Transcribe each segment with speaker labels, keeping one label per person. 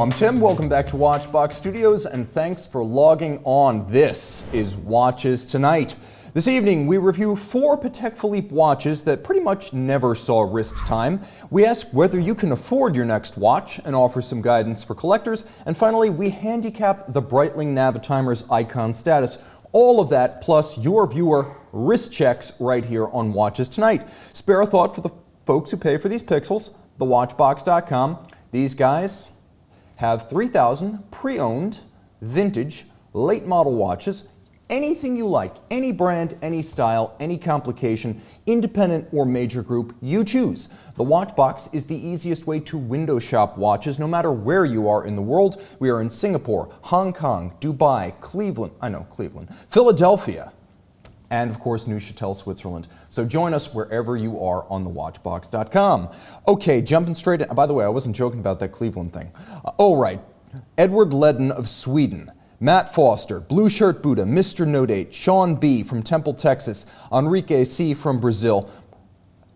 Speaker 1: I'm Tim, welcome back to Watchbox Studios, and thanks for logging on. This is Watches Tonight. This evening, we review 4 Patek Philippe watches that pretty much never saw wrist time. We ask whether you can afford your next watch and offer some guidance for collectors. And finally, we handicap the Breitling Navitimer's icon status. All of that, plus your viewer wrist checks right here on Watches Tonight. Spare a thought for the folks who pay for these pixels, thewatchbox.com. These guys have 3,000 pre-owned, vintage, late model watches. Anything you like, any brand, any style, any complication, independent or major group, you choose. The Watchbox is the easiest way to window shop watches no matter where you are in the world. We are in Singapore, Hong Kong, Dubai, Cleveland, Philadelphia, and of course Neuchâtel, Switzerland. So join us wherever you are on thewatchbox.com. Okay, jumping straight in. By the way, I wasn't joking about that Cleveland thing. All right, Edward Ledden of Sweden, Matt Foster, Blue Shirt Buddha, Mr. No Date, Sean B. from Temple, Texas, Enrique C. from Brazil.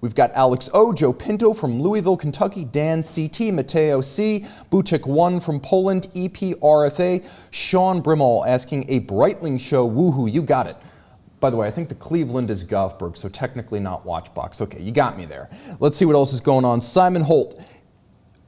Speaker 1: We've got Alex O, Joe Pinto from Louisville, Kentucky, Dan CT, Mateo C, Butik 1 from Poland, EPRFA, Sean Brimall asking a Breitling show, woohoo, you got it. By the way, I think the Cleveland is Goffberg, so technically not Watchbox. Okay, you got me there. Let's see what else is going on. Simon Holt.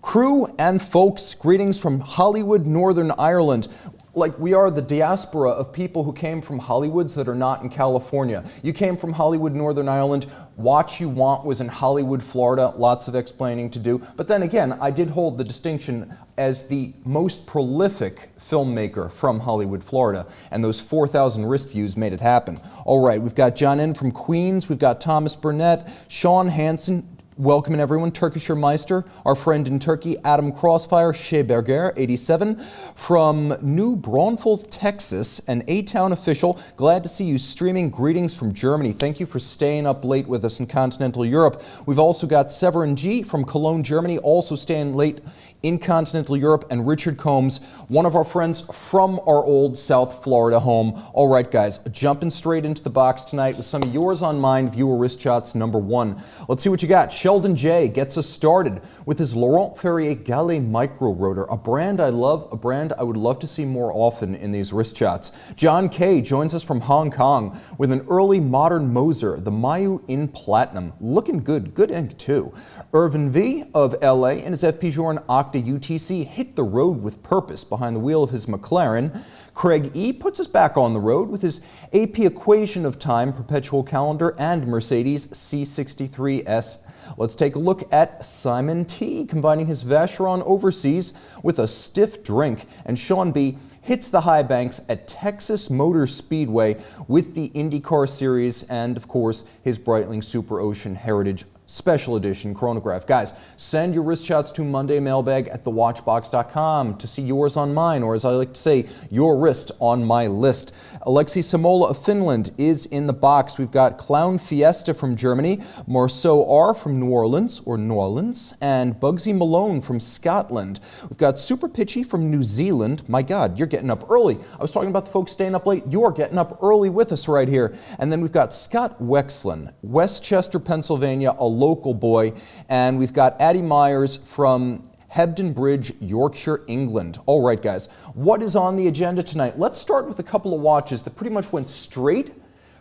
Speaker 1: Crew and folks, greetings from Hollywood, Northern Ireland. Like, we are the diaspora of people who came from Hollywoods that are not in California. You came from Hollywood, Northern Ireland. Watch You Want was in Hollywood, Florida. Lots of explaining to do. But then again, I did hold the distinction as the most prolific filmmaker from Hollywood, Florida. And those 4,000 wrist views made it happen. All right, we've got John N. from Queens. We've got Thomas Burnett, Sean Hansen. Welcoming everyone, Turkischer Meister, our friend in Turkey, Adam Crossfire, Sheberger, 87, from New Braunfels, Texas, an A-Town official. Glad to see you streaming. Greetings from Germany. Thank you for staying up late with us in continental Europe. We've also got Severin G. from Cologne, Germany, also staying late in continental Europe, and Richard Combs, one of our friends from our old South Florida home. All right, guys, jumping straight into the box tonight with some of yours on mine, viewer wrist shots number 1. Let's see what you got. Sheldon J. gets us started with his Laurent Ferrier Gallet Micro Rotor, a brand I love, a brand I would love to see more often in these wrist shots. John K. joins us from Hong Kong with an early modern Moser, the Mayu in Platinum. Looking good, good ink too. Irvin V. of LA and his FP Journe Octa UTC hit the road with purpose behind the wheel of his McLaren. Craig E. puts us back on the road with his AP Equation of Time perpetual calendar and Mercedes C63S. Let's take a look at Simon T. combining his Vacheron Overseas with a stiff drink, and Sean B. hits the high banks at Texas Motor Speedway with the IndyCar Series and, of course, his Breitling Super Ocean Heritage Special Edition chronograph. Guys, send your wrist shots to mondaymailbag at thewatchbox.com to see yours on mine, or as I like to say, your wrist on my list. Alexei Samola of Finland is in the box. We've got Clown Fiesta from Germany, Mosso R from New Orleans, and Bugsy Malone from Scotland. We've got Super Pitchy from New Zealand. My God, you're getting up early. I was talking about the folks staying up late. You're getting up early with us right here. And then we've got Scott Wexlin, Westchester, Pennsylvania, a local boy, and we've got Addie Myers from Hebden Bridge, Yorkshire, England. All right, guys, what is on the agenda tonight? Let's start with a couple of watches that pretty much went straight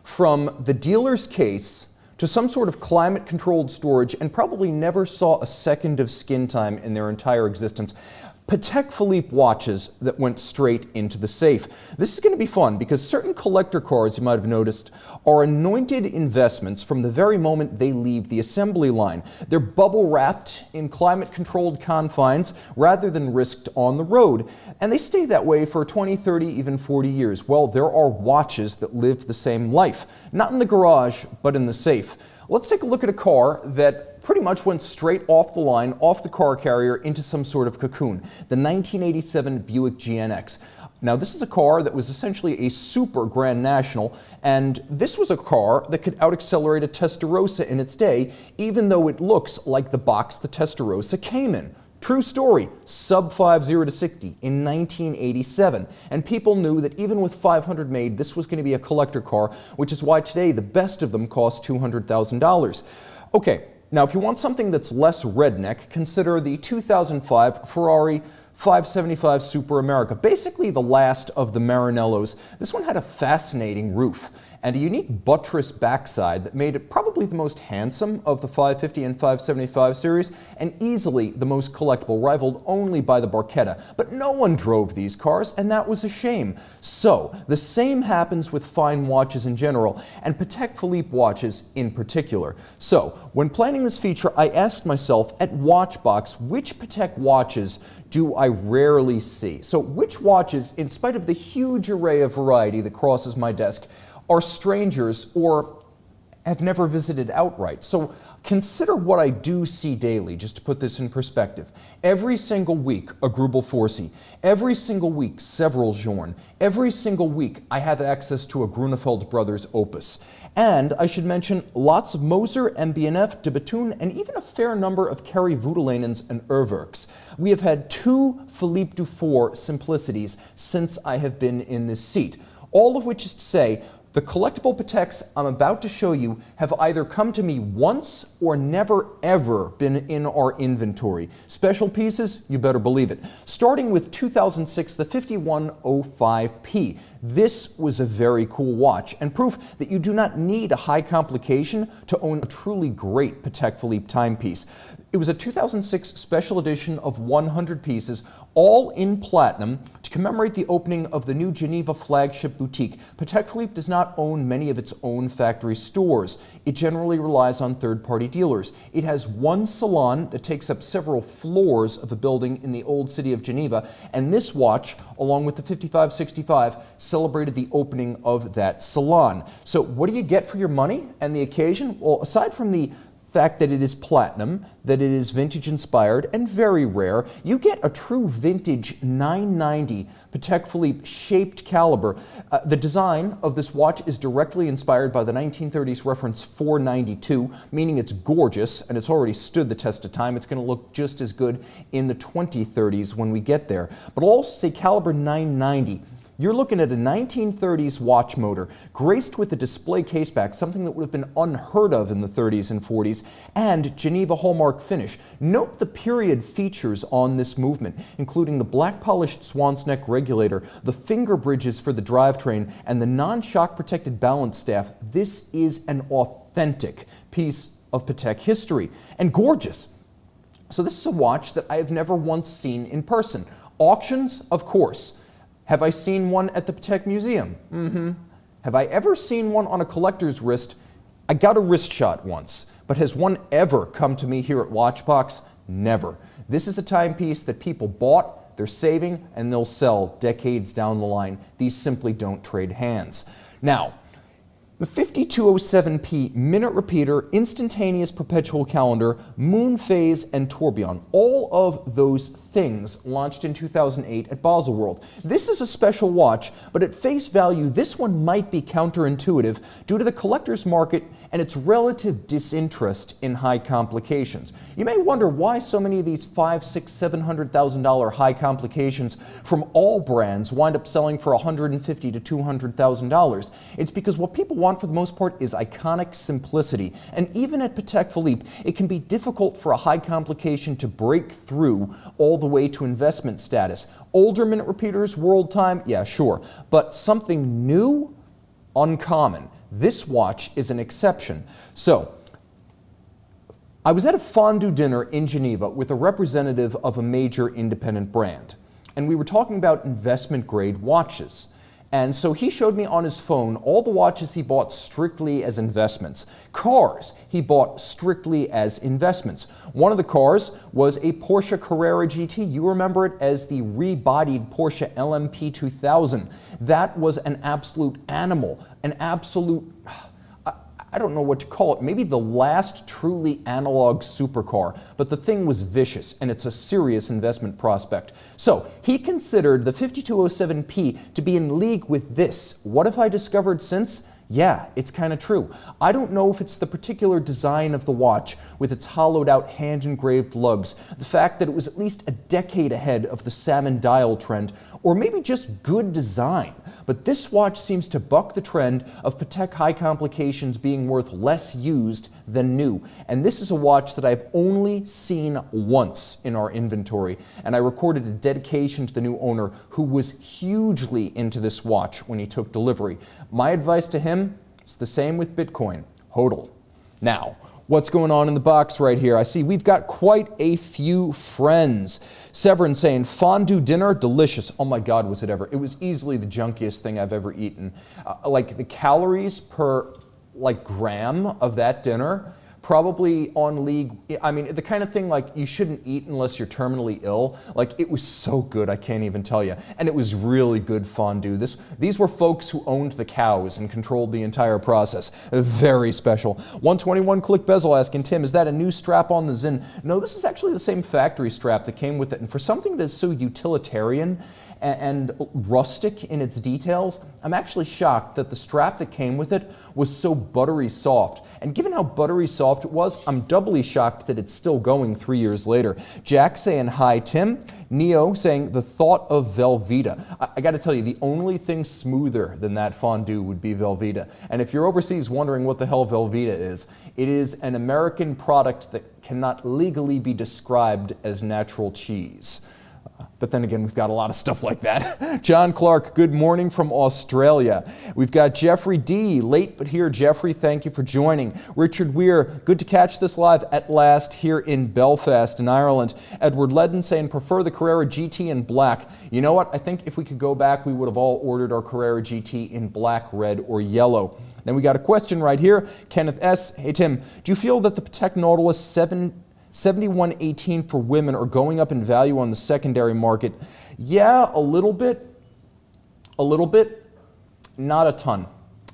Speaker 1: from the dealer's case to some sort of climate-controlled storage and probably never saw a second of skin time in their entire existence. Patek Philippe watches that went straight into the safe. This is going to be fun because certain collector cars, you might have noticed, are anointed investments from the very moment they leave the assembly line. They're bubble wrapped in climate-controlled confines rather than risked on the road. And they stay that way for 20, 30, even 40 years. Well, there are watches that live the same life. Not in the garage, but in the safe. Let's take a look at a car that pretty much went straight off the line, off the car carrier, into some sort of cocoon. The 1987 Buick Gnx. Now, this is a car that was essentially a super Grand National, and this was a car that could out-accelerate a Testarossa in its day, even though it looks like the box the Testarossa came in. True story, sub 5.0 to 60 in 1987. And people knew that even with 500 made, this was going to be a collector car, which is why today the best of them cost $200,000. Okay, now if you want something that's less redneck, consider the 2005 Ferrari 575 Super America, basically the last of the Maranellos. This one had a fascinating roof and a unique buttress backside that made it probably the most handsome of the 550 and 575 series and easily the most collectible, rivaled only by the Barchetta. But no one drove these cars, and that was a shame. So the same happens with fine watches in general, and Patek Philippe watches in particular. So when planning this feature, I asked myself at Watchbox, which Patek watches do I rarely see? So which watches, in spite of the huge array of variety that crosses my desk, are strangers or have never visited outright? So consider what I do see daily, just to put this in perspective. Every single week, a Grubel Forsey. Every single week, several Journe. Every single week, I have access to a Grunefeld Brothers Opus. And I should mention lots of Moser, MB&F, de Bethune, and even a fair number of Kerry Voutilainens and Urwerks. We have had 2 Philippe Dufour Simplicities since I have been in this seat. All of which is to say, the collectible Pateks I'm about to show you have either come to me once or never ever been in our inventory. Special pieces, you better believe it. Starting with 2006, the 5105P. This was a very cool watch and proof that you do not need a high complication to own a truly great Patek Philippe timepiece. It was a 2006 special edition of 100 pieces, all in platinum, to commemorate the opening of the new Geneva flagship boutique. Patek Philippe does not own many of its own factory stores. It generally relies on third-party dealers. It has one salon that takes up several floors of a building in the old city of Geneva, and this watch, along with the 5565, celebrated the opening of that salon. So what do you get for your money and the occasion? Well, aside from the fact that it is platinum, that it is vintage inspired and very rare, you get a true vintage 990 Patek Philippe shaped caliber. The design of this watch is directly inspired by the 1930s reference 492, meaning it's gorgeous and it's already stood the test of time. It's going to look just as good in the 2030s when we get there. But I'll also say caliber 990. You're looking at a 1930s watch motor, graced with a display caseback, something that would have been unheard of in the 30s and 40s, and Geneva hallmark finish. Note the period features on this movement, including the black polished swan's neck regulator, the finger bridges for the drivetrain, and the non-shock protected balance staff. This is an authentic piece of Patek history, and gorgeous. So this is a watch that I have never once seen in person. Auctions, of course. Have I seen one at the Patek Museum? Have I ever seen one on a collector's wrist? I got a wrist shot once, but has one ever come to me here at Watchbox? Never. This is a timepiece that people bought, they're saving, and they'll sell decades down the line. These simply don't trade hands. Now, the 5207P minute repeater, instantaneous perpetual calendar, moon phase, and tourbillon, all of those things launched in 2008 at Baselworld. This is a special watch, but at face value, this one might be counterintuitive due to the collector's market and its relative disinterest in high complications. You may wonder why so many of these $500,000, $600,000, $700,000 high complications from all brands wind up selling for $150,000 to $200,000. It's because what people want for the most part is iconic simplicity. And even at Patek Philippe, it can be difficult for a high complication to break through all the way to investment status. Older minute repeaters, world time, yeah, sure. But something new, uncommon. This watch is an exception. So, I was at a fondue dinner in Geneva with a representative of a major independent brand. And we were talking about investment grade watches. And so he showed me on his phone all the watches he bought strictly as investments. Cars he bought strictly as investments. One of the cars was a Porsche Carrera Gt. You remember it as the rebodied Porsche LMP 2000. That was an absolute animal, an absolute, I don't know what to call it, maybe the last truly analog supercar, but the thing was vicious and it's a serious investment prospect. So he considered the 5207P to be in league with this. What have I discovered since? Yeah, it's kind of true. I don't know if it's the particular design of the watch with its hollowed out hand engraved lugs, the fact that it was at least a decade ahead of the salmon dial trend, or maybe just good design. But this watch seems to buck the trend of Patek high complications being worth less used than new. And this is a watch that I've only seen once in our inventory. And I recorded a dedication to the new owner who was hugely into this watch when he took delivery. My advice to him is the same with Bitcoin. HODL. Now, what's going on in the box right here? I see we've got quite a few friends. Severin saying, fondue dinner, delicious. Oh my God, was it ever. It was easily the junkiest thing I've ever eaten. Like the calories per gram of that dinner, probably on league. I mean, the kind of thing like you shouldn't eat unless you're terminally ill. Like it was so good, I can't even tell you. And it was really good fondue. These were folks who owned the cows and controlled the entire process. Very special. 121 Click Bezel asking, Tim, is that a new strap on the Zin? No, this is actually the same factory strap that came with it. And for something that's so utilitarian and rustic in its details, I'm actually shocked that the strap that came with it was so buttery soft. And given how buttery soft it was, I'm doubly shocked that it's still going 3 years later. Jack saying, hi, Tim. Neo saying, the thought of Velveeta. I gotta tell you, the only thing smoother than that fondue would be Velveeta. And if you're overseas wondering what the hell Velveeta is, it is an American product that cannot legally be described as natural cheese. But then again, we've got a lot of stuff like that. John Clark, good morning from Australia. We've got Jeffrey D, late but here. Jeffrey, thank you for joining. Richard Weir, good to catch this live at last here in Belfast in Ireland. Edward Ledden saying, prefer the Carrera GT in black. You know what? I think if we could go back, we would have all ordered our Carrera GT in black, red, or yellow. Then we got a question right here. Kenneth S, hey Tim, do you feel that the Patek Nautilus 7118 for women are going up in value on the secondary market? Yeah, a little bit, not a ton.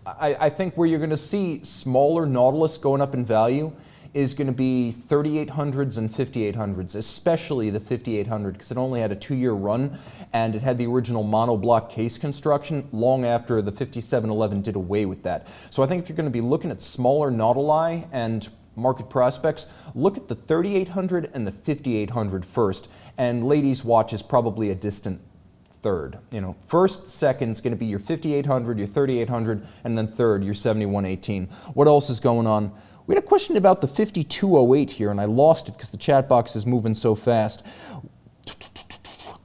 Speaker 1: I think where you're going to see smaller Nautilus going up in value is going to be 3800s and 5800s, especially the 5800, because it only had a 2-year run and it had the original monoblock case construction long after the 5711 did away with that. So I think if you're going to be looking at smaller Nautili and market prospects, look at the 3800 and the 5800 first, and ladies' watch is probably a distant third. You know, first, second is going to be your 5800, your 3800, and then third, your 7118. What else is going on? We had a question about the 5208 here, and I lost it because the chat box is moving so fast.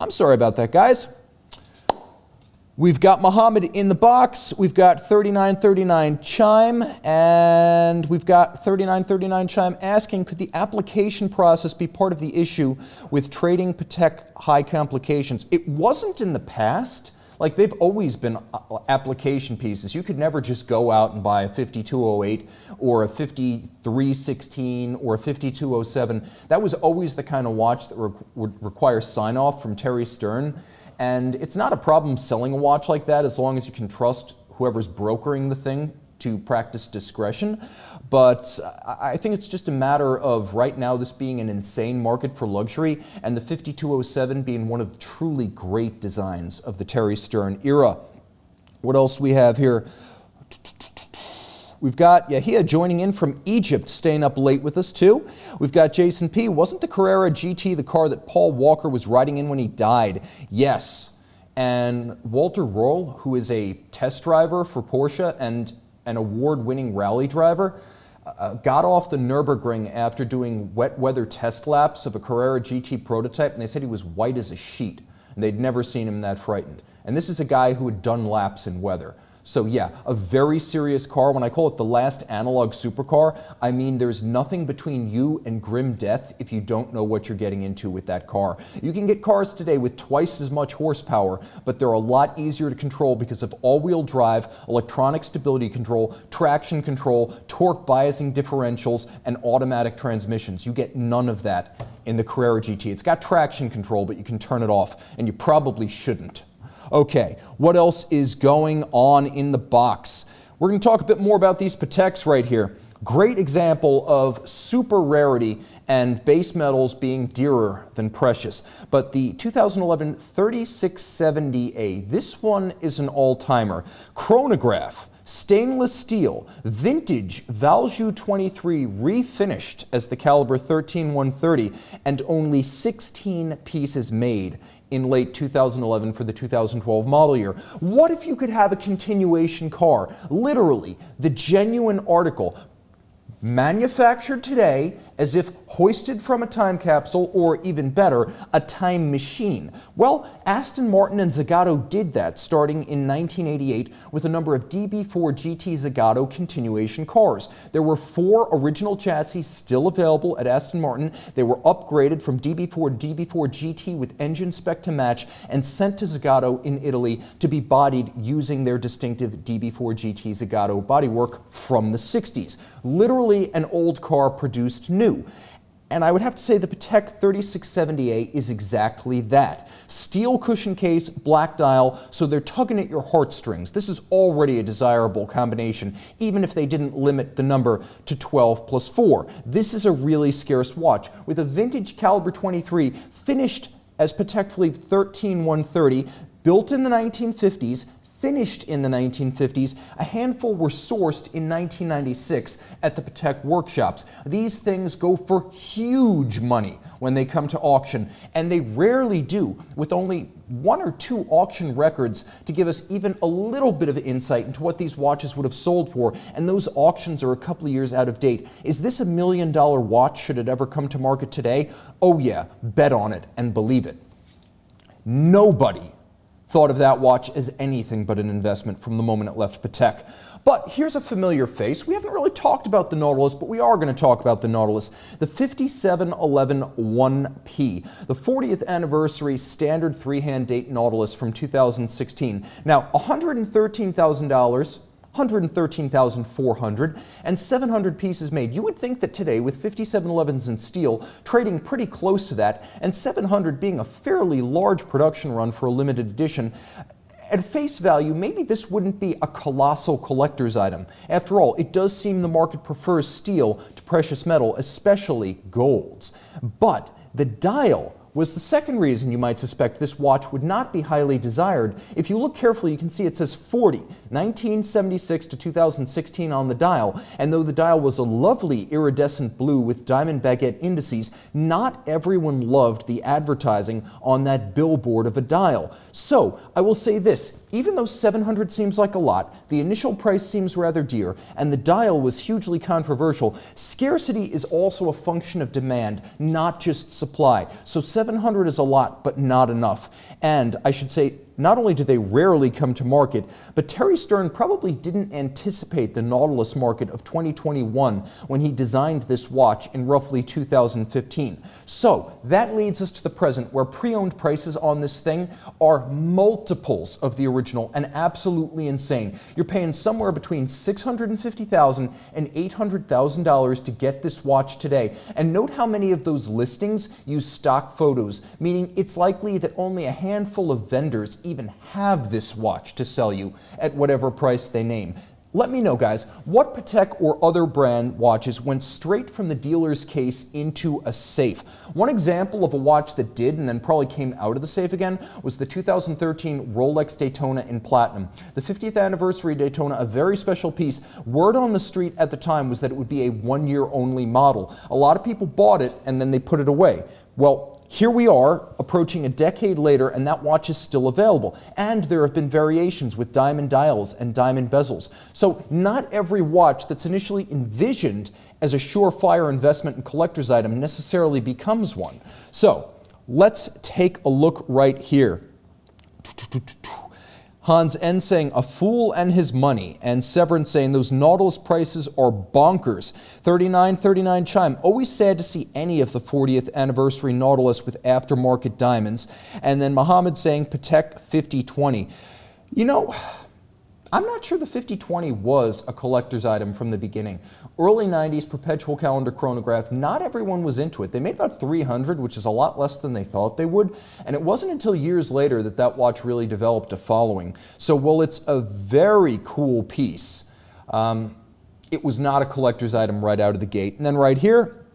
Speaker 1: I'm sorry about that, guys. We've got Muhammad in the box, we've got 3939 Chime, and we've got 3939 Chime asking, could the application process be part of the issue with trading Patek high complications? It wasn't in the past. Like, they've always been application pieces. You could never just go out and buy a 5208 or a 5316 or a 5207. That was always the kind of watch that would require sign-off from Terry Stern. And it's not a problem selling a watch like that as long as you can trust whoever's brokering the thing to practice discretion. But I think it's just a matter of right now this being an insane market for luxury and the 5207 being one of the truly great designs of the Terry Stern era. What else do we have here? We've got Yahia joining in from Egypt, staying up late with us too. We've got Jason P. Wasn't the Carrera GT the car that Paul Walker was riding in when he died? Yes. And Walter Roll, who is a test driver for Porsche and an award-winning rally driver, got off the Nürburgring after doing wet weather test laps of a Carrera GT prototype, and they said he was white as a sheet, and they'd never seen him that frightened. And this is a guy who had done laps in weather. So yeah, a very serious car. When I call it the last analog supercar, I mean there's nothing between you and grim death if you don't know what you're getting into with that car. You can get cars today with twice as much horsepower, but they're a lot easier to control because of all-wheel drive, electronic stability control, traction control, torque biasing differentials, and automatic transmissions. You get none of that in the Carrera GT. It's got traction control, but you can turn it off, and you probably shouldn't. Okay, what else is going on in the box? We're going to talk a bit more about these Pateks right here. Great example of super rarity and base metals being dearer than precious. But the 2011 3670A, this one is an all-timer. Chronograph, Stainless steel, vintage Valjoux 23 refinished as the caliber 13130, and only 16 pieces made in late 2011 for the 2012 model year. What if you could have a continuation car, literally the genuine article, manufactured today as if hoisted from a time capsule, or even better, a time machine? Well, Aston Martin and Zagato did that starting in 1988 with a number of DB4 GT Zagato continuation cars. There were 4 original chassis still available at Aston Martin. They were upgraded from DB4 to DB4 GT with engine spec to match and sent to Zagato in Italy to be bodied using their distinctive DB4 GT Zagato bodywork from the 60s. Literally an old car produced new. And I would have to say the Patek 3670A is exactly that. Steel cushion case, black dial, so they're tugging at your heartstrings. This is already a desirable combination, even if they didn't limit the number to 12 plus 4. This is a really scarce watch, with a vintage caliber 23 finished as Patek Philippe 13130, built in the 1950s, finished in the 1950s. A handful were sourced in 1996 at the Patek workshops. These things go for huge money when they come to auction, and they rarely do, with only 1 or 2 auction records to give us even a little bit of insight into what these watches would have sold for, and those auctions are a couple of years out of date. Is this $1 million watch should it ever come to market today? Oh yeah, bet on it and believe it. Nobody thought of that watch as anything but an investment from the moment it left Patek. But here's a familiar face. We haven't really talked about the Nautilus, but we are going to talk about the Nautilus. The 5711 1P, the 40th anniversary standard 3-hand date Nautilus from 2016. Now, $113,000, $113,400, and 700 pieces made. You would think that today, with 5711s in steel trading pretty close to that, and 700 being a fairly large production run for a limited edition, at face value, maybe this wouldn't be a colossal collector's item. After all, it does seem the market prefers steel to precious metal, especially golds. But the dial was the second reason you might suspect this watch would not be highly desired. If you look carefully, you can see it says 40, 1976 to 2016 on the dial, and though the dial was a lovely iridescent blue with diamond baguette indices, not everyone loved the advertising on that billboard of a dial. So, I will say this, even though 700 seems like a lot, the initial price seems rather dear, and the dial was hugely controversial, scarcity is also a function of demand, not just supply. So 700 is a lot, but not enough. And I should say, not only do they rarely come to market, but Terry Stern probably didn't anticipate the Nautilus market of 2021 when he designed this watch in roughly 2015. So that leads us to the present, where pre-owned prices on this thing are multiples of the original and absolutely insane. You're paying somewhere between $650,000 and $800,000 to get this watch today. And note how many of those listings use stock photos, meaning it's likely that only a handful of vendors even have this watch to sell you at whatever price they name. Let me know, guys, what Patek or other brand watches went straight from the dealer's case into a safe. One example of a watch that did and then probably came out of the safe again was the 2013 Rolex Daytona in platinum. The 50th anniversary Daytona, a very special piece. Word on the street at the time was that it would be a 1-year only model. A lot of people bought it and then they put it away. Well, here we are, approaching a decade later, and that watch is still available. And there have been variations with diamond dials and diamond bezels. So not every watch that's initially envisioned as a surefire investment and collector's item necessarily becomes one. So let's take a look right here. Hans N saying, a fool and his money. And Severin saying, those Nautilus prices are bonkers. 3939 Chime, always sad to see any of the 40th anniversary Nautilus with aftermarket diamonds. And then Mohammed saying, Patek 5020. You know, I'm not sure the 5020 was a collector's item from the beginning. Early 90s perpetual calendar chronograph, not everyone was into it. They made about 300, which is a lot less than they thought they would, and it wasn't until years later that that watch really developed a following. So while it's a very cool piece, it was not a collector's item right out of the gate. And then right here,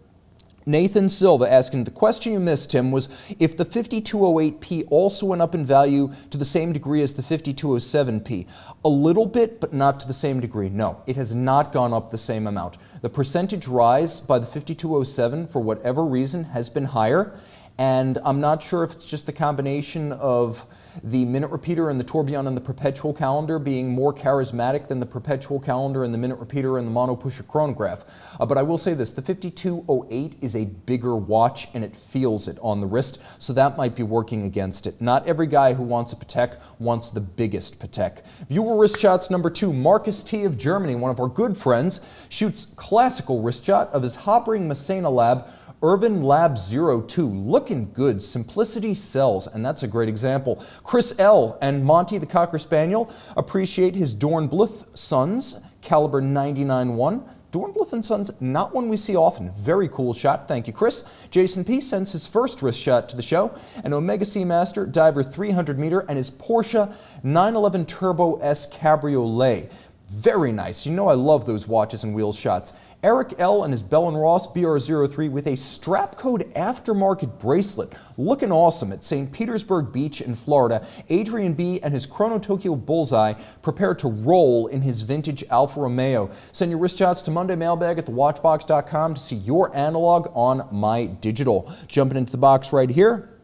Speaker 1: Nathan Silva asking, the question you missed, Tim, was if the 5208P also went up in value to the same degree as the 5207P. A little bit, but not to the same degree. No, it has not gone up the same amount. The percentage rise by the 5207, for whatever reason, has been higher. And I'm not sure if it's just the combination of the minute repeater and the tourbillon and the perpetual calendar being more charismatic than the perpetual calendar and the minute repeater and the mono pusher chronograph. But I will say this, the 5208 is a bigger watch and it feels it on the wrist, so that might be working against it. Not every guy who wants a Patek wants the biggest Patek. Viewer wrist shots number 2, Marcus T. of Germany, one of our good friends, shoots classical wrist shot of his Habring Messina Lab Irvin Lab 02, looking good, simplicity sells, and that's a great example. Chris L. and Monty the Cocker Spaniel appreciate his Dornbluth Sons, caliber 99.1. Dornbluth & Sons, not one we see often. Very cool shot, thank you, Chris. Jason P. sends his first wrist shot to the show, an Omega Speedmaster Diver 300 meter and his Porsche 911 Turbo S Cabriolet. Very nice. You know I love those watches and wheel shots. Eric L. and his Bell & Ross BR03 with a strap code aftermarket bracelet. Looking awesome at St. Petersburg Beach in Florida. Adrian B. and his Chrono Tokyo Bullseye prepare to roll in his vintage Alfa Romeo. Send your wrist shots to mondaymailbag@thewatchbox.com to see your analog on my digital. Jumping into the box right here.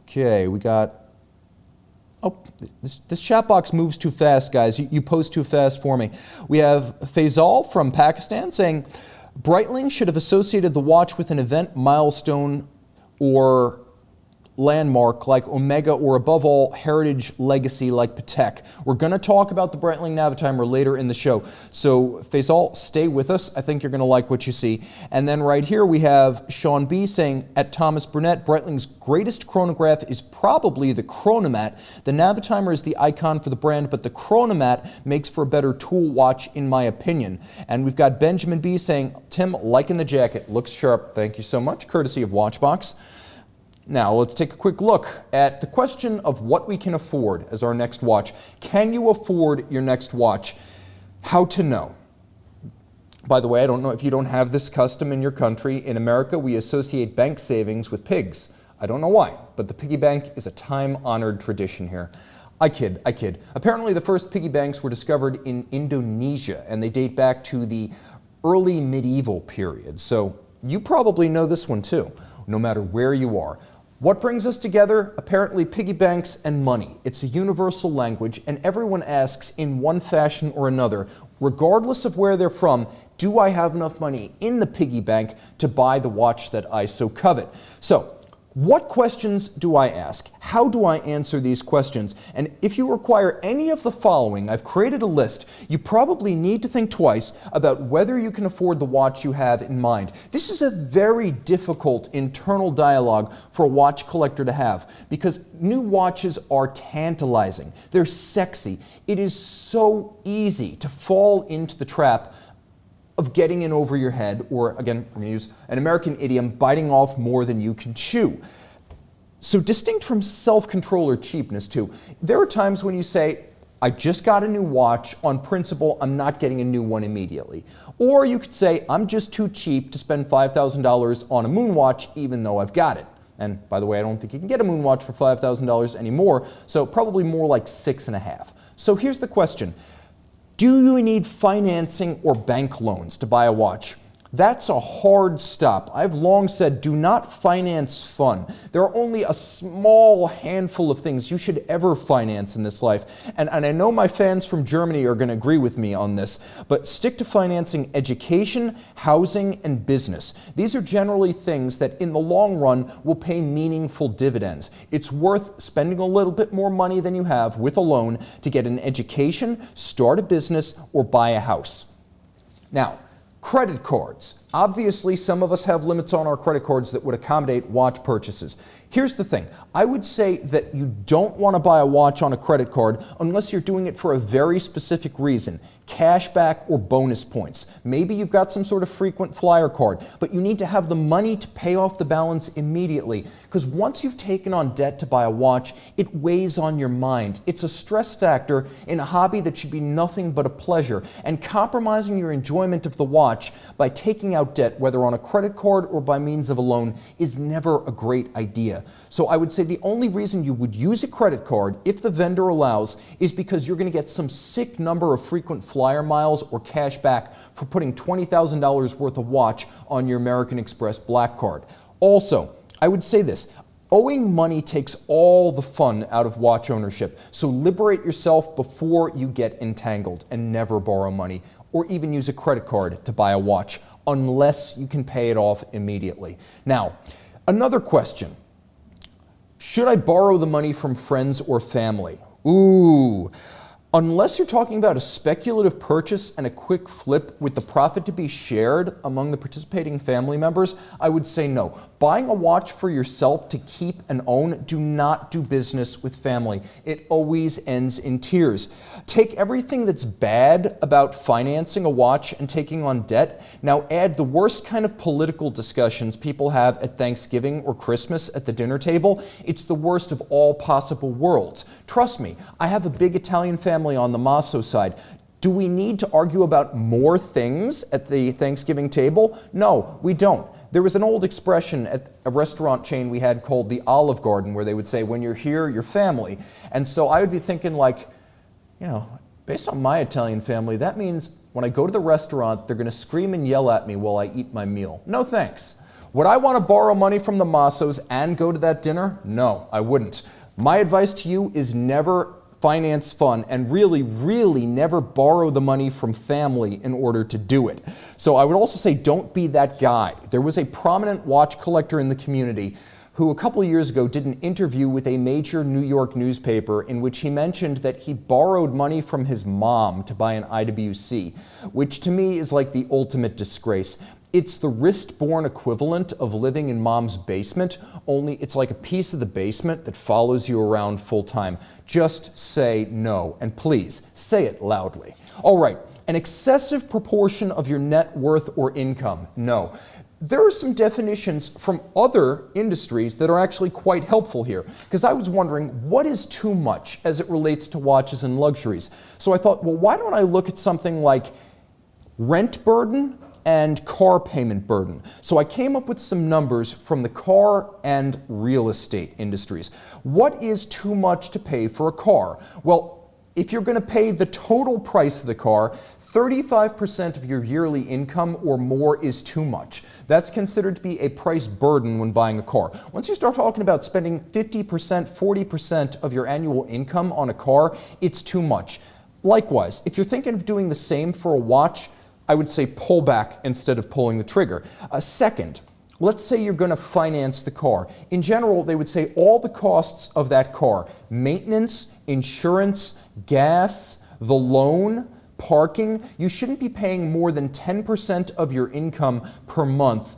Speaker 1: Okay, we got, oh, this chat box moves too fast, guys. You post too fast for me. We have Faisal from Pakistan saying, Breitling should have associated the watch with an event, milestone, or landmark like Omega, or above all, heritage legacy like Patek. We're going to talk about the Breitling Navitimer later in the show. So Faisal, stay with us. I think you're going to like what you see. And then right here we have Sean B. saying, at Thomas Burnett, Breitling's greatest chronograph is probably the Chronomat. The Navitimer is the icon for the brand, but the Chronomat makes for a better tool watch in my opinion. And we've got Benjamin B. saying, Tim, liking the jacket, looks sharp. Thank you so much, courtesy of Watchbox. Now, let's take a quick look at the question of what we can afford as our next watch. Can you afford your next watch? How to know? By the way, I don't know if you don't have this custom in your country. In America, we associate bank savings with pigs. I don't know why, but the piggy bank is a time-honored tradition here. I kid. Apparently, the first piggy banks were discovered in Indonesia, and they date back to the early medieval period. So you probably know this one too, no matter where you are. What brings us together? Apparently piggy banks and money. It's a universal language, and everyone asks in one fashion or another, regardless of where they're from, do I have enough money in the piggy bank to buy the watch that I so covet? So, what questions do I ask? How do I answer these questions? And if you require any of the following, I've created a list. You probably need to think twice about whether you can afford the watch you have in mind. This is a very difficult internal dialogue for a watch collector to have because new watches are tantalizing. They're sexy. It is so easy to fall into the trap of getting in over your head, or again, I'm going to use an American idiom, biting off more than you can chew. So distinct from self-control or cheapness too, there are times when you say, I just got a new watch, on principle, I'm not getting a new one immediately. Or you could say, I'm just too cheap to spend $5,000 on a Moonwatch even though I've got it. And by the way, I don't think you can get a Moonwatch for $5,000 anymore, so probably more like $6,500. So here's the question. Do you need financing or bank loans to buy a watch? That's a hard stop. I've long said do not finance fun. There are only a small handful of things you should ever finance in this life. And I know my fans from Germany are going to agree with me on this, but stick to financing education, housing, and business. These are generally things that in the long run will pay meaningful dividends. It's worth spending a little bit more money than you have with a loan to get an education, start a business, or buy a house. Now, credit cards. Obviously, some of us have limits on our credit cards that would accommodate watch purchases. Here's the thing. I would say that you don't want to buy a watch on a credit card unless you're doing it for a very specific reason. Cashback or bonus points. Maybe you've got some sort of frequent flyer card, but you need to have the money to pay off the balance immediately. Because once you've taken on debt to buy a watch, it weighs on your mind. It's a stress factor in a hobby that should be nothing but a pleasure. And compromising your enjoyment of the watch by taking out debt, whether on a credit card or by means of a loan, is never a great idea. So I would say the only reason you would use a credit card, if the vendor allows, is because you're going to get some sick number of frequent flyer miles or cash back for putting $20,000 worth of watch on your American Express Black Card. Also, I would say this. Owing money takes all the fun out of watch ownership, so liberate yourself before you get entangled and never borrow money or even use a credit card to buy a watch unless you can pay it off immediately. Now, another question. Should I borrow the money from friends or family? Ooh. Unless you're talking about a speculative purchase and a quick flip with the profit to be shared among the participating family members, I would say no. Buying a watch for yourself to keep and own, do not do business with family. It always ends in tears. Take everything that's bad about financing a watch and taking on debt. Now add the worst kind of political discussions people have at Thanksgiving or Christmas at the dinner table. It's the worst of all possible worlds. Trust me, I have a big Italian family on the Mosso side. Do we need to argue about more things at the Thanksgiving table? No, we don't. There was an old expression at a restaurant chain we had called the Olive Garden where they would say, when you're here, you're family. And so I would be thinking like, you know, based on my Italian family, that means when I go to the restaurant, they're going to scream and yell at me while I eat my meal. No thanks. Would I want to borrow money from the Mossos and go to that dinner? No, I wouldn't. My advice to you is never finance fun, and really, really never borrow the money from family in order to do it. So I would also say don't be that guy. There was a prominent watch collector in the community who a couple of years ago did an interview with a major New York newspaper in which he mentioned that he borrowed money from his mom to buy an IWC, which to me is like the ultimate disgrace. It's the wrist-borne equivalent of living in mom's basement, only it's like a piece of the basement that follows you around full-time. Just say no, and please, say it loudly. All right, an excessive proportion of your net worth or income. No. There are some definitions from other industries that are actually quite helpful here, because I was wondering what is too much as it relates to watches and luxuries. So I thought, well, why don't I look at something like rent burden and car payment burden. So I came up with some numbers from the car and real estate industries. What is too much to pay for a car? Well, if you're going to pay the total price of the car, 35% of your yearly income or more is too much. That's considered to be a price burden when buying a car. Once you start talking about spending 50%, 40% of your annual income on a car, it's too much. Likewise, if you're thinking of doing the same for a watch, I would say pull back instead of pulling the trigger. Second, let's say you're going to finance the car. In general, they would say all the costs of that car, maintenance, insurance, gas, the loan, parking, you shouldn't be paying more than 10% of your income per month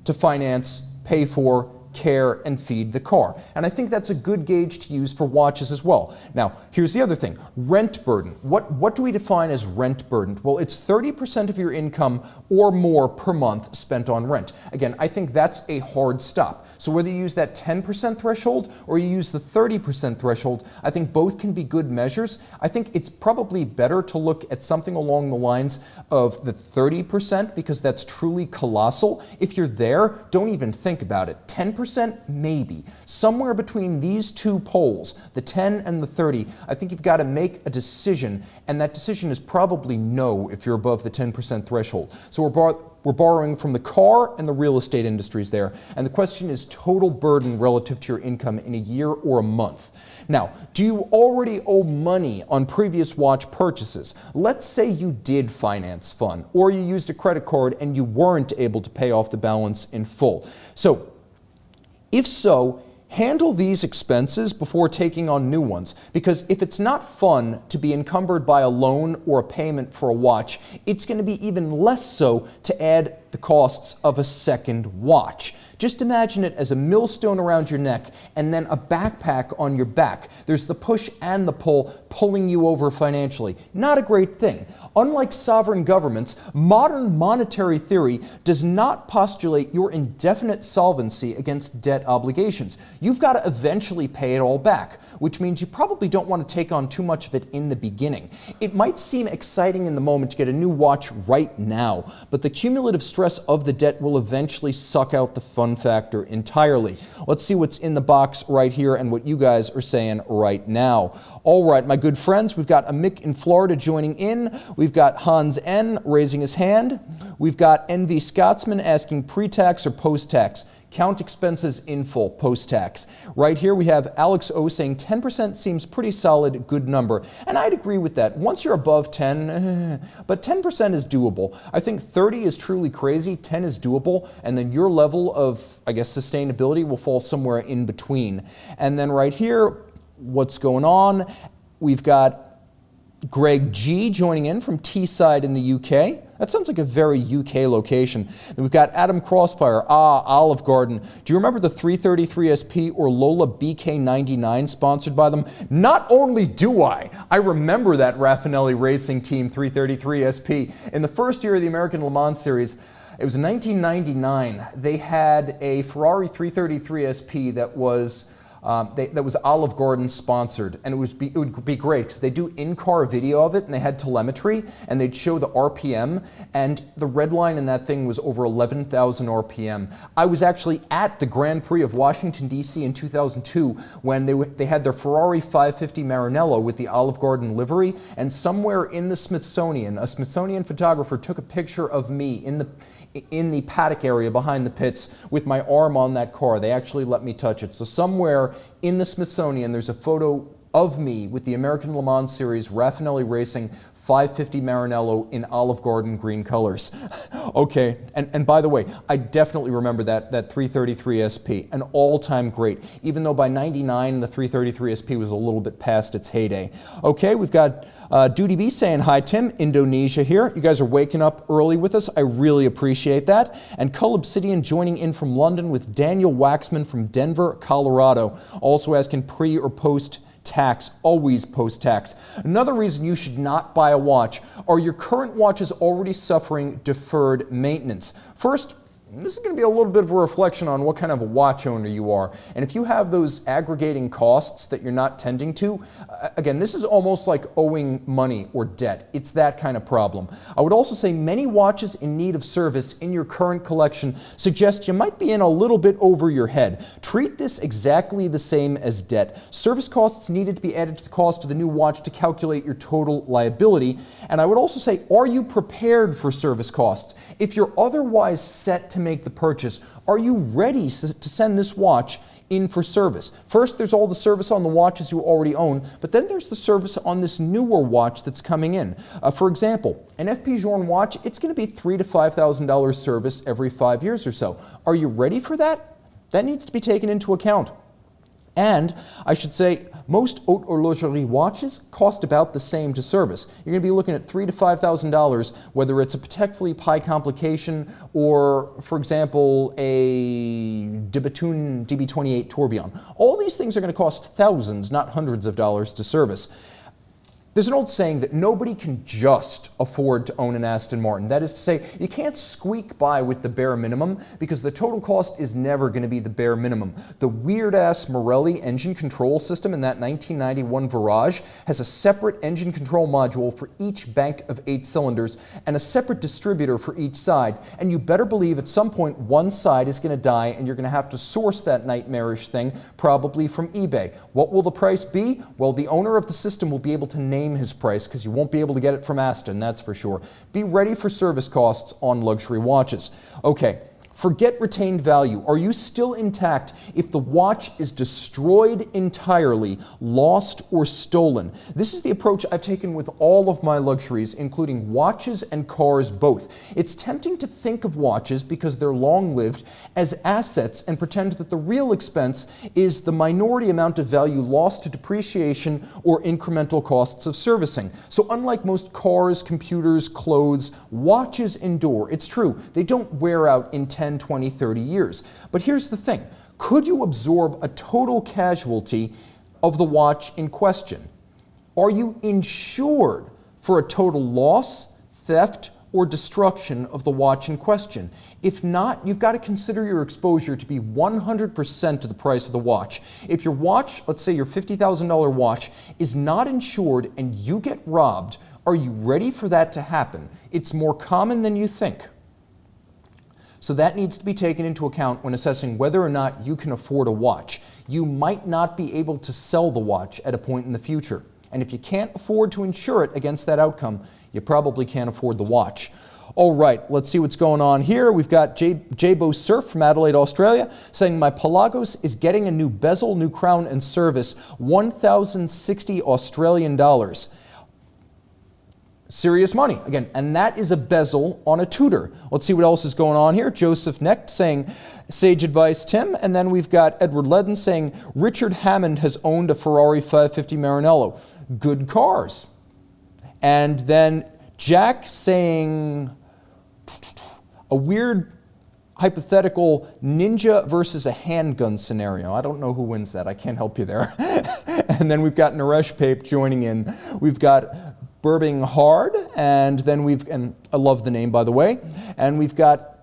Speaker 1: to finance, pay for, care, and feed the car. And I think that's a good gauge to use for watches as well. Now, here's the other thing, rent burden. What do we define as rent burden? Well, it's 30% of your income or more per month spent on rent. Again, I think that's a hard stop. So whether you use that 10% threshold or you use the 30% threshold, I think both can be good measures. I think it's probably better to look at something along the lines of the 30% because that's truly colossal. If you're there, don't even think about it. 10%, maybe. Somewhere between these two poles, the 10 and the 30, I think you've got to make a decision, and that decision is probably no if you're above the 10% threshold. So we're borrowing from the car and the real estate industries there, and the question is total burden relative to your income in a year or a month. Now, do you already owe money on previous watch purchases? Let's say you did finance fun, or you used a credit card and you weren't able to pay off the balance in full. So, if so, handle these expenses before taking on new ones, because if it's not fun to be encumbered by a loan or a payment for a watch, it's going to be even less so to add the costs of a second watch. Just imagine it as a millstone around your neck and then a backpack on your back. There's the push and the pull pulling you over financially. Not a great thing. Unlike sovereign governments, modern monetary theory does not postulate your indefinite solvency against debt obligations. You've got to eventually pay it all back, which means you probably don't want to take on too much of it in the beginning. It might seem exciting in the moment to get a new watch right now, but the cumulative stress of the debt will eventually suck out the fun factor entirely. Let's see what's in the box right here and what you guys are saying right now. All right, my good friends, we've got a Mick in Florida joining in. We've got Hans N raising his hand. We've got NV Scotsman asking pre-tax or post-tax. Count expenses in full, post-tax. Right here we have Alex O saying 10% seems pretty solid, good number. And I'd agree with that. Once you're above 10, but 10% is doable. I think 30 is truly crazy, 10 is doable, and then your level of, I guess, sustainability will fall somewhere in between. And then right here, what's going on? We've got Greg G joining in from Teesside in the UK. That sounds like a very UK location. Then we've got Adam Crossfire, Olive Garden. Do you remember the 333 SP or Lola BK99 sponsored by them? Not only do I remember that Raffinelli Racing Team 333 SP. In the first year of the American Le Mans Series, it was in 1999, they had a Ferrari 333 SP that was Olive Garden sponsored, and it would be great because they do in-car video of it, and they had telemetry, and they'd show the RPM, and the red line in that thing was over 11,000 RPM. I was actually at the Grand Prix of Washington, D.C. in 2002 when they had their Ferrari 550 Maranello with the Olive Garden livery, and somewhere in the Smithsonian, a Smithsonian photographer took a picture of me in the paddock area behind the pits with my arm on that car. They actually let me touch it. So somewhere in the Smithsonian, there's a photo of me with the American Le Mans Series Raffinelli Racing 550 Maranello in Olive Garden green colors. Okay, and by the way, I definitely remember that 333 SP, an all-time great, even though by 99 the 333 SP was a little bit past its heyday. Okay, we've got Duty B saying, hi Tim, Indonesia here. You guys are waking up early with us. I really appreciate that. And Cull Obsidian joining in from London with Daniel Waxman from Denver, Colorado. Also asking pre or post tax, always post-tax. Another reason you should not buy a watch are your current watches already suffering deferred maintenance. First, this is going to be a little bit of a reflection on what kind of a watch owner you are. And if you have those aggregating costs that you're not tending to, again, this is almost like owing money or debt. It's that kind of problem. I would also say many watches in need of service in your current collection suggest you might be in a little bit over your head. Treat this exactly the same as debt. Service costs needed to be added to the cost of the new watch to calculate your total liability. And I would also say, are you prepared for service costs? If you're otherwise set to make the purchase, are you ready to send this watch in for service? First, there's all the service on the watches you already own, but then there's the service on this newer watch that's coming in. For example, an FP Journe watch, it's going to be $3,000 to $5,000 service every 5 years or so. Are you ready for that? That needs to be taken into account. And I should say, most haute horlogerie watches cost about the same to service. You're going to be looking at $3,000 to $5,000, whether it's a Patek Philippe high complication or, for example, a de Bethune DB28 tourbillon. All these things are going to cost thousands, not hundreds of dollars to service. There's an old saying that nobody can just afford to own an Aston Martin. That is to say, you can't squeak by with the bare minimum because the total cost is never going to be the bare minimum. The weird-ass Morelli engine control system in that 1991 Virage has a separate engine control module for each bank of 8 cylinders and a separate distributor for each side. And you better believe at some point one side is going to die and you're going to have to source that nightmarish thing, probably from eBay. What will the price be? Well, the owner of the system will be able to name his price because you won't be able to get it from Aston, that's for sure. Be ready for service costs on luxury watches. Okay, Forget retained value. Are you still intact if the watch is destroyed entirely, lost, or stolen? This is the approach I've taken with all of my luxuries, including watches and cars both. It's tempting to think of watches, because they're long-lived, as assets and pretend that the real expense is the minority amount of value lost to depreciation or incremental costs of servicing. So unlike most cars, computers, clothes, watches endure. It's true, they don't wear out in 10, 20, 30 years. But here's the thing. Could you absorb a total casualty of the watch in question? Are you insured for a total loss, theft, or destruction of the watch in question? If not, you've got to consider your exposure to be 100% of the price of the watch. If your watch, let's say your $50,000 watch, is not insured and you get robbed, are you ready for that to happen? It's more common than you think. So that needs to be taken into account when assessing whether or not you can afford a watch. You might not be able to sell the watch at a point in the future. And if you can't afford to insure it against that outcome, you probably can't afford the watch. All right, let's see what's going on here. We've got Jabo Surf from Adelaide, Australia, saying my Pelagos is getting a new bezel, new crown, and service, 1,060 Australian dollars. Serious money, again, and that is a bezel on a Tudor. Let's see what else is going on here. Joseph Necht saying, sage advice, Tim. And then we've got Edward Ledden saying, Richard Hammond has owned a Ferrari 550 Maranello. Good cars. And then Jack saying, a weird hypothetical ninja versus a handgun scenario. I don't know who wins that. I can't help you there. And then we've got Naresh Pape joining in. We've got Burbing Hard, and then and I love the name, by the way, and we've got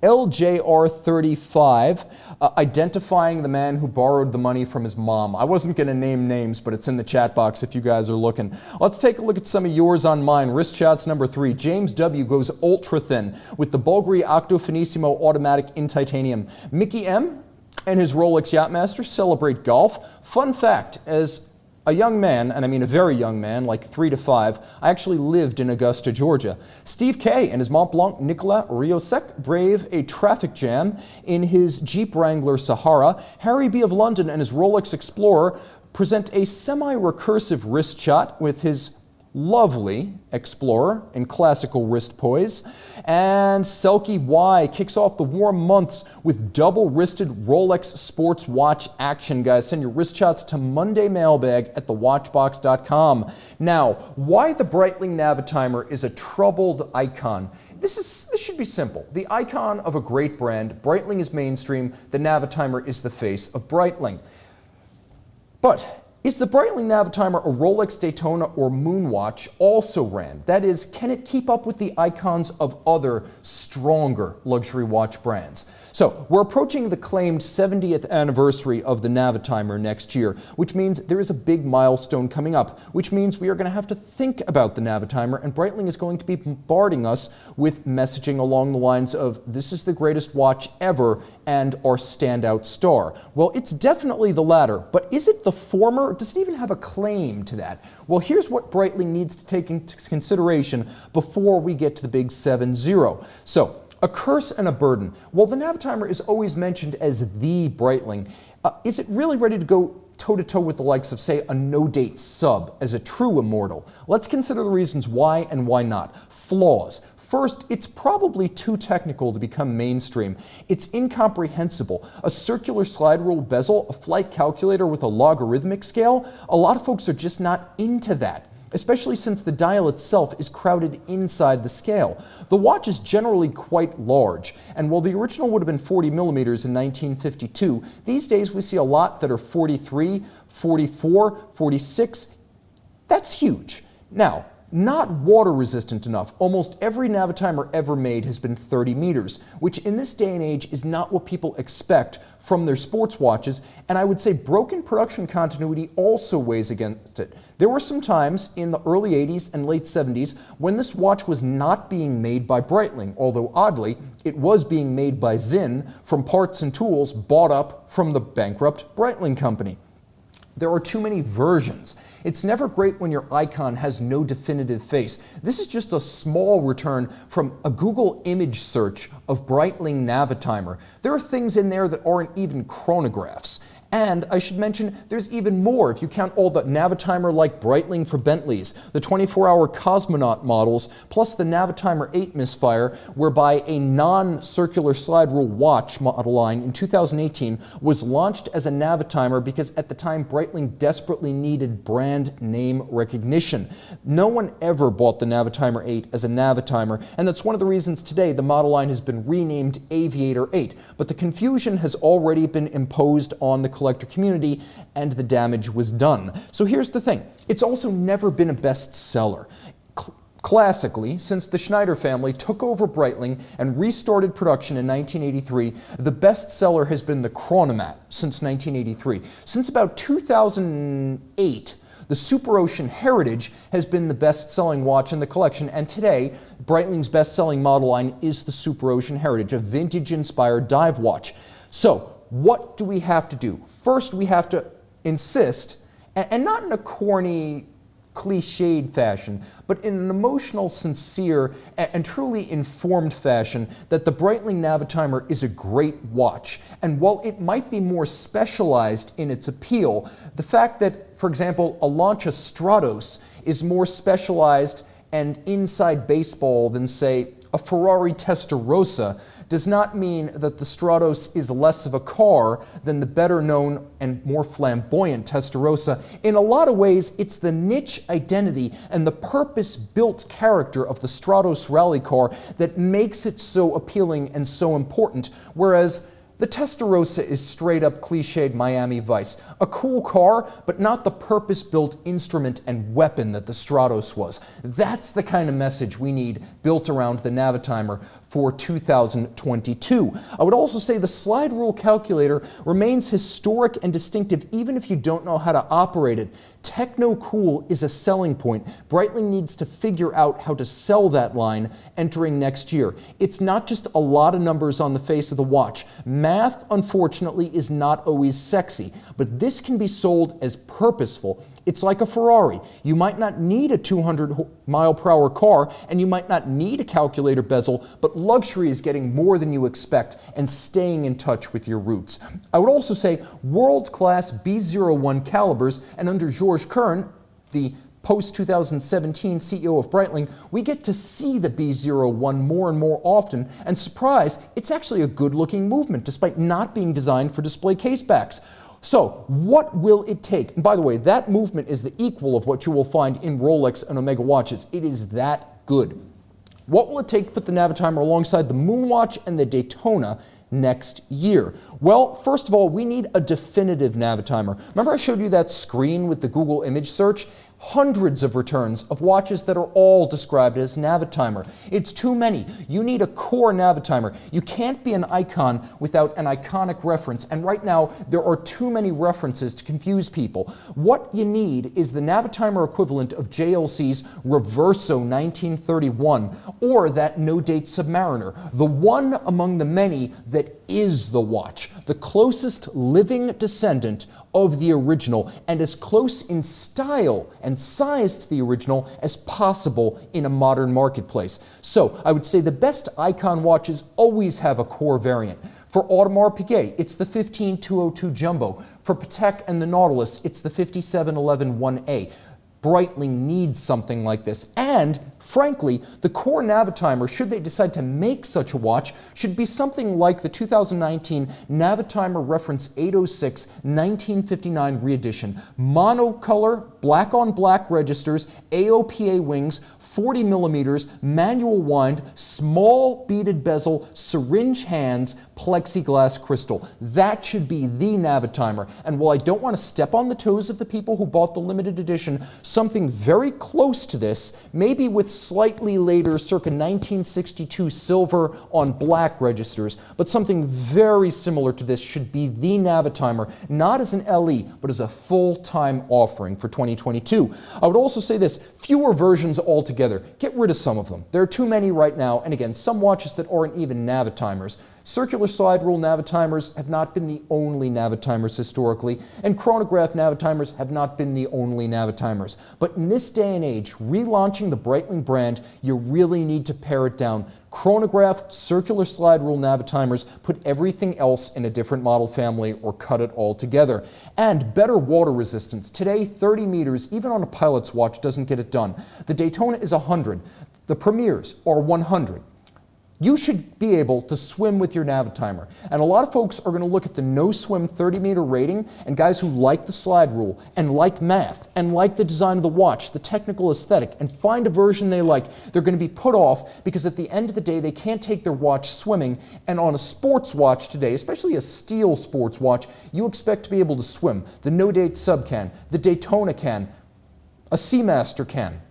Speaker 1: LJR35 identifying the man who borrowed the money from his mom. I wasn't going to name names, but it's in the chat box if you guys are looking. Let's take a look at some of yours on mine. Wrist shots number 3. James W. goes ultra thin with the Bulgari Octo Finissimo automatic in titanium. Mickey M. and his Rolex Yachtmaster celebrate golf. Fun fact, as a young man, and I mean a very young man, like 3 to 5, I actually lived in Augusta, Georgia. Steve K. and his Mont Blanc Nicolas Riosec brave a traffic jam in his Jeep Wrangler Sahara. Harry B. of London and his Rolex Explorer present a semi-recursive wrist shot with his lovely Explorer in classical wrist poise. And Selkie Y kicks off the warm months with double-wristed Rolex sports watch action, guys. Send your wrist shots to Monday Mailbag at thewatchbox.com. Now, why the Breitling Navitimer is a troubled icon. This should be simple. The icon of a great brand, Breitling is mainstream, the Navitimer is the face of Breitling. But is the Breitling Navitimer a Rolex Daytona or Moonwatch also ran? That is, can it keep up with the icons of other, stronger luxury watch brands? So, we're approaching the claimed 70th anniversary of the Navitimer next year, which means there is a big milestone coming up, which means we are going to have to think about the Navitimer, and Breitling is going to be bombarding us with messaging along the lines of, this is the greatest watch ever, and our standout star. Well, it's definitely the latter, but is it the former? Does it even have a claim to that? Well, here's what Breitling needs to take into consideration before we get to the big 7-0. So, a curse and a burden. Well, the Navitimer is always mentioned as the Breitling. Is it really ready to go toe-to-toe with the likes of, say, a no-date sub as a true immortal? Let's consider the reasons why and why not. Flaws. First, it's probably too technical to become mainstream. It's incomprehensible. A circular slide rule bezel, a flight calculator with a logarithmic scale, a lot of folks are just not into that, especially since the dial itself is crowded inside the scale. The watch is generally quite large, and while the original would have been 40 millimeters in 1952, these days we see a lot that are 43, 44, 46. That's huge. Now, not water resistant enough. Almost every Navitimer ever made has been 30 meters, which in this day and age is not what people expect from their sports watches, and I would say broken production continuity also weighs against it. There were some times in the early 80s and late 70s when this watch was not being made by Breitling, although oddly, it was being made by Zinn from parts and tools bought up from the bankrupt Breitling company. There are too many versions. It's never great when your icon has no definitive face. This is just a small return from a Google image search of Breitling Navitimer. There are things in there that aren't even chronographs. And I should mention, there's even more if you count all the Navitimer-like Breitling for Bentleys, the 24-hour cosmonaut models, plus the Navitimer 8 misfire, whereby a non-circular slide rule watch model line in 2018 was launched as a Navitimer because at the time Breitling desperately needed brand name recognition. No one ever bought the Navitimer 8 as a Navitimer, and that's one of the reasons today the model line has been renamed Aviator 8. But the confusion has already been imposed on the collector community, and the damage was done. So here's the thing. It's also never been a bestseller. Classically, since the Schneider family took over Breitling and restarted production in 1983, the bestseller has been the Chronomat since 1983. Since about 2008, the Super Ocean Heritage has been the best-selling watch in the collection, and today, Breitling's best-selling model line is the Super Ocean Heritage, a vintage-inspired dive watch. So, what do we have to do? First, we have to insist, and not in a corny, cliched fashion, but in an emotional, sincere, and truly informed fashion, that the Breitling Navitimer is a great watch. And while it might be more specialized in its appeal, the fact that, for example, a Lancia Stratos is more specialized and inside baseball than, say, a Ferrari Testarossa does not mean that the Stratos is less of a car than the better known and more flamboyant Testarossa. In a lot of ways, it's the niche identity and the purpose-built character of the Stratos rally car that makes it so appealing and so important, whereas the Testarossa is straight-up cliched Miami Vice. A cool car, but not the purpose-built instrument and weapon that the Stratos was. That's the kind of message we need built around the Navitimer for 2022. I would also say the slide rule calculator remains historic and distinctive even if you don't know how to operate it. Techno-cool is a selling point. Breitling needs to figure out how to sell that line entering next year. It's not just a lot of numbers on the face of the watch. Math, unfortunately, is not always sexy, but this can be sold as purposeful. It's like a Ferrari. You might not need a 200-mile-per-hour car, and you might not need a calculator bezel, but luxury is getting more than you expect and staying in touch with your roots. I would also say world-class B01 calibers, and under George Kern, the post-2017 CEO of Breitling, we get to see the B01 more and more often, and surprise, it's actually a good-looking movement despite not being designed for display casebacks. So, what will it take? And by the way, that movement is the equal of what you will find in Rolex and Omega watches. It is that good. What will it take to put the Navitimer alongside the Moonwatch and the Daytona next year? Well, first of all, we need a definitive Navitimer. Remember I showed you that screen with the Google image search? Hundreds of returns of watches that are all described as Navitimer. It's too many. You need a core Navitimer. You can't be an icon without an iconic reference, and right now there are too many references to confuse people. What you need is the Navitimer equivalent of JLC's Reverso 1931 or that no-date Submariner, the one among the many that is the watch, the closest living descendant of the original, and as close in style and size to the original as possible in a modern marketplace. So I would say the best icon watches always have a core variant. For Audemars Piguet, it's the 15202 Jumbo. For Patek and the Nautilus, it's the 5711 1A. Breitling needs something like this, and frankly, the core Navitimer, should they decide to make such a watch, should be something like the 2019 Navitimer Reference 806 1959 reedition. Monocolor, black-on-black registers, AOPA wings, 40 millimeters, manual wind, small beaded bezel, syringe hands, plexiglass crystal. That should be the Navitimer. And while I don't want to step on the toes of the people who bought the limited edition, something very close to this, maybe with slightly later circa 1962 silver on black registers, but something very similar to this should be the Navitimer, not as an LE, but as a full-time offering for 2022. I would also say this, fewer versions altogether. Get rid of some of them. There are too many right now, and again, some watches that aren't even Navitimers. Circular slide rule Navitimers have not been the only Navitimers historically, and chronograph Navitimers have not been the only Navitimers. But in this day and age, relaunching the Breitling brand, you really need to pare it down. Chronograph, circular slide rule Navitimers, put everything else in a different model family or cut it all together. And better water resistance. Today, 30 meters, even on a pilot's watch, doesn't get it done. The Daytona is 100. The Premiers are 100. You should be able to swim with your Navitimer. And a lot of folks are going to look at the no-swim 30-meter rating, and guys who like the slide rule and like math and like the design of the watch, the technical aesthetic, and find a version they like, they're going to be put off because at the end of the day, they can't take their watch swimming. And on a sports watch today, especially a steel sports watch, you expect to be able to swim. The no-date sub can, the Daytona can, a Seamaster can.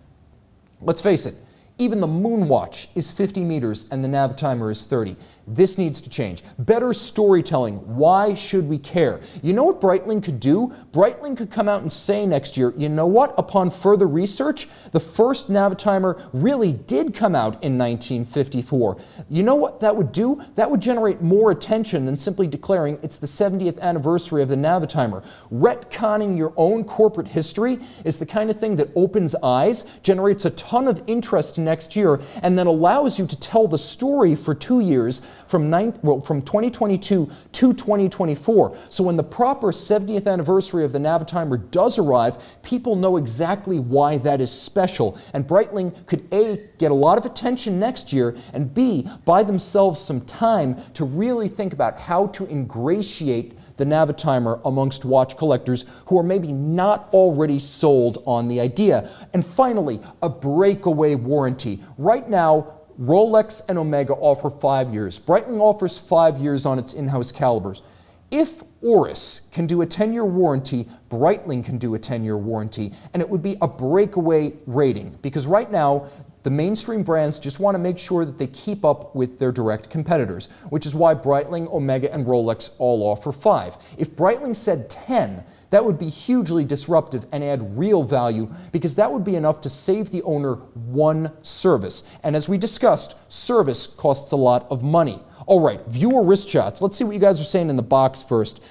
Speaker 1: Let's face it. Even the Moonwatch is 50 meters and the Navitimer is 30. This needs to change. Better storytelling. Why should we care? You know what Breitling could do? Breitling could come out and say next year, you know what? Upon further research, the first Navitimer really did come out in 1954. You know what that would do? That would generate more attention than simply declaring it's the 70th anniversary of the Navitimer. Retconning your own corporate history is the kind of thing that opens eyes, generates a ton of interest next year, and then allows you to tell the story for 2 years from 2022 to 2024. So when the proper 70th anniversary of the Navitimer does arrive, people know exactly why that is special. And Breitling could A, get a lot of attention next year, and B, buy themselves some time to really think about how to ingratiate the Navitimer amongst watch collectors who are maybe not already sold on the idea. And finally, a breakaway warranty. Right now, Rolex and Omega offer 5 years. Breitling offers 5 years on its in-house calibers. If Oris can do a 10-year warranty, Breitling can do a 10-year warranty, and it would be a breakaway rating, because right now, the mainstream brands just want to make sure that they keep up with their direct competitors, which is why Breitling, Omega, and Rolex all offer 5. If Breitling said 10, that would be hugely disruptive and add real value, because that would be enough to save the owner one service. And as we discussed, service costs a lot of money. All right, viewer wrist shots. Let's see what you guys are saying in the box first.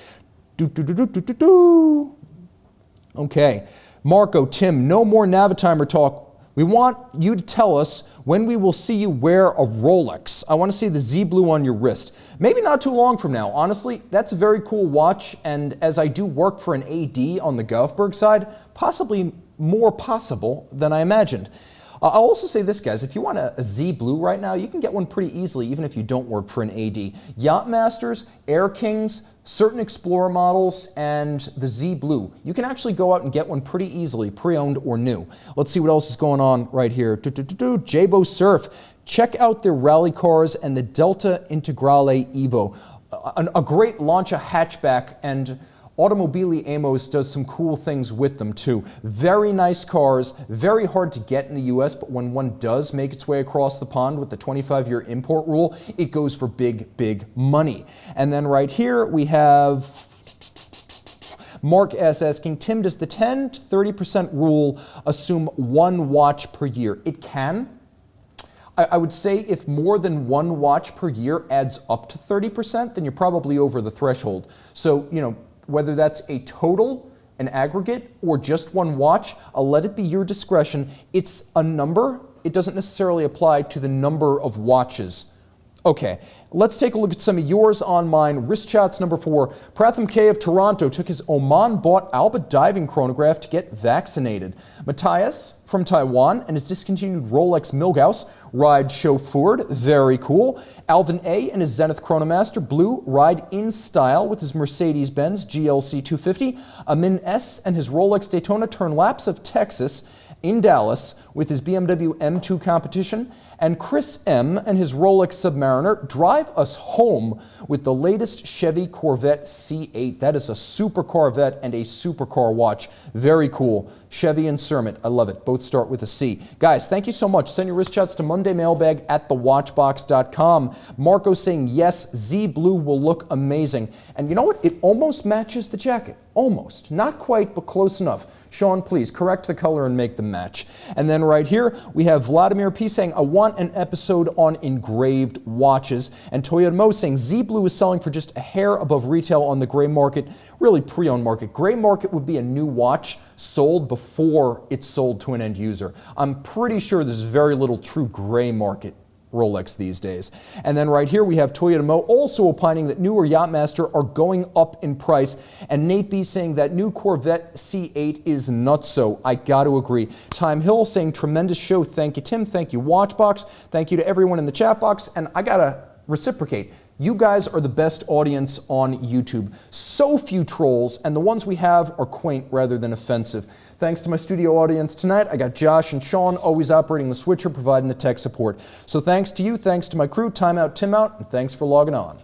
Speaker 1: Okay, Marco, Tim, no more Navitimer talk. We want you to tell us when we will see you wear a Rolex. I want to see the Z Blue on your wrist. Maybe not too long from now. Honestly, that's a very cool watch, and as I do work for an AD on the Govberg side, possibly more possible than I imagined. I'll also say this, guys, if you want a Z Blue right now, you can get one pretty easily even if you don't work for an AD. Yachtmasters, Air Kings, certain Explorer models, and the Z Blue. You can actually go out and get one pretty easily, pre-owned or new. Let's see what else is going on right here. Jabo Surf. Check out their rally cars and the Delta Integrale Evo. A great Lancia hatchback, and Automobili Amos does some cool things with them too. Very nice cars, very hard to get in the US, but when one does make its way across the pond with the 25-year import rule, it goes for big, big money. And then right here we have Mark S. asking, Tim, does the 10 to 30% rule assume one watch per year? It can. I would say if more than one watch per year adds up to 30%, then you're probably over the threshold. So, you know, whether that's a total, an aggregate, or just one watch, I'll let it be your discretion. It's a number. It doesn't necessarily apply to the number of watches. Okay, let's take a look at some of yours on mine. Wrist shots number 4. Pratham K of Toronto took his Oman-bought Alba diving chronograph to get vaccinated. Matthias from Taiwan and his discontinued Rolex Milgauss ride chauffeured. Very cool. Alvin A and his Zenith Chronomaster Blue ride in style with his Mercedes-Benz GLC 250. Amin S and his Rolex Daytona turn laps of Texas in Dallas with his BMW M2 competition, and Chris M and his Rolex Submariner drive us home with the latest Chevy Corvette C8. That is a super Corvette and a supercar watch. Very cool. Chevy and Cermet. I love it. Both start with a C. Guys, thank you so much. Send your wrist shots to mondaymailbag@thewatchbox.com. Marco saying, yes, Z Blue will look amazing. And you know what? It almost matches the jacket. Almost. Not quite, but close enough. Sean, please correct the color and make them match. And then right here, we have Vladimir P saying, I want an episode on engraved watches. And Toyota Mo saying, Z Blue is selling for just a hair above retail on the gray market, really pre-owned market. Gray market would be a new watch sold before it's sold to an end user. I'm pretty sure there's very little true gray market Rolex these days. And then right here we have Toyota Mo also opining that newer Yachtmaster are going up in price, and Nate B saying that new Corvette C8 is nutso. I got to agree. Time Hill saying tremendous show. Thank you, Tim. Thank you, Watchbox. Thank you to everyone in the chat box, and I gotta reciprocate. You guys are the best audience on YouTube. So few trolls, and the ones we have are quaint rather than offensive. Thanks to my studio audience tonight. I got Josh and Sean always operating the switcher, providing the tech support. So thanks to you, thanks to my crew, Time Out, Tim Out, and thanks for logging on.